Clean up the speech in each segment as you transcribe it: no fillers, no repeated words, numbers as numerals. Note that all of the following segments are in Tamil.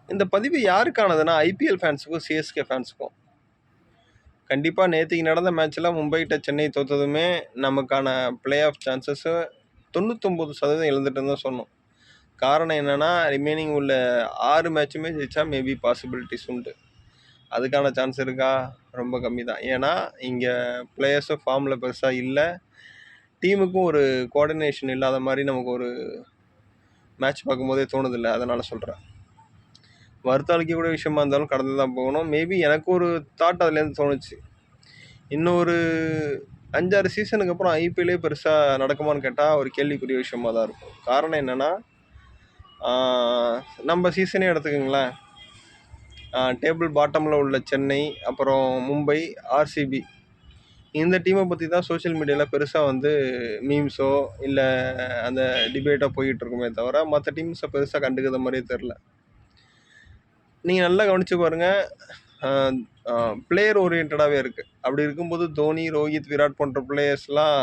இந்த பதிவு யாருக்கானதுன்னா, ஐபிஎல் ஃபேன்ஸுக்கும், சிஎஸ்கே ஃபேன்ஸுக்கும். கண்டிப்பா நேத்திக்கு நடந்த மேட்ச்ல மும்பைட்ட சென்னை தோத்ததுமே, நமக்கான பிளே ஆஃப் சான்சஸ 99% இழந்துட்டோன்னு தான் சொல்லணும். காரணம் என்னன்னா, ரிமைனிங் உள்ள 6 மேட்சுமே ஜெயிச்சா மேபி பாசிபிலிட்டிஸ் உண்டு. அதுக்கான சான்ஸ் இருக்கா? ரொம்ப கம்மி தான். ஏன்னா, இங்க பிளேயர்ஸும் ஃபார்ம்ல பெருசா இல்ல. டீமுக்கும் ஒரு கோஆர்டினேஷன் இல்லாத மாரி நமக்கு ஒரு மேட்ச் பார்க்கும்போதே தோணுதில்ல. அதனால சொல்றேன். வருத்தம் அளிக்கக்கூடிய விஷயமா இருந்தாலும் கடந்து தான் போகணும். மேபி எனக்கு ஒரு தாட் அதுலேருந்து தோணுச்சு. இன்னும் ஒரு 5, 6 சீசனுக்கு அப்புறம் ஐபிஎல்லே பெருசா நடக்குமான்னு கேட்டா, ஒரு கேள்விக்குரிய விஷயமா தான் இருக்கும். காரணம் என்னன்னா, நம்ம சீசனே எடுத்துக்கங்களேன். டேபிள் பாட்டம்ல உள்ள சென்னை, அப்புறம் மும்பை, ஆர்சிபி இந்த டீமை பற்றி தான் சோஷியல் மீடியாவில் பெருசாக வந்து மீம்ஸோ இல்லை அந்த டிபேட்டோ போயிட்டு இருக்குமே தவிர மற்ற டீம்ஸை பெருசாக கண்டுக்கிற மாதிரியே தெரில. நீங்கள் நல்லா கவனித்து பாருங்கள், பிளேயர் ஓரியன்டாகவே இருக்குது. அப்படி இருக்கும்போது தோனி, ரோஹித், விராட் போன்ற பிளேயர்ஸ்லாம்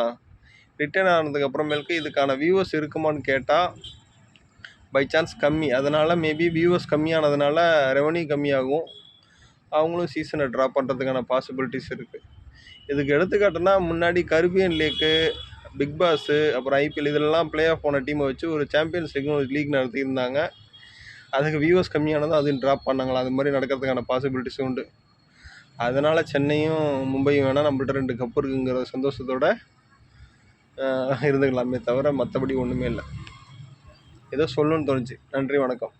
ரிட்டர்ன் ஆனதுக்கு அப்புறமேலுக்கு இதுக்கான வியூவர்ஸ் இருக்குமான்னு கேட்டால் பை சான்ஸ் கம்மி. அதனால் மேபி வியூவர்ஸ் கம்மியானதுனால ரெவன்யூ கம்மியாகும். அவங்களும் சீசனை ட்ராப் பண்ணுறதுக்கான பாசிபிலிட்டிஸ் இருக்குது. இதுக்கு எடுத்துக்காட்டுனா, முன்னாடி கரிபியன் லீக்கு, பிக் பாஸு, அப்புறம் ஐபிஎல் இதெல்லாம் பிளே ஆஃப் போன டீமை வச்சு ஒரு சாம்பியன்ஸ் லீக்னு ஒரு லீக் நடத்தியிருந்தாங்க. அதுக்கு வியூவர்ஸ் கம்மியானதும் அதையும் ட்ராப் பண்ணாங்களா. அது மாதிரி நடக்கிறதுக்கான பாசிபிலிட்டிஸும் உண்டு. அதனால் சென்னையும் மும்பையும் வேணால் நம்மள்ட்ட 2 கப் இருக்குங்கிற சந்தோஷத்தோடு இருந்துக்கலாமே தவிர மற்றபடி ஒன்றுமே இல்லை. ஏதோ சொல்லணும்னு தோணுச்சு. நன்றி, வணக்கம்.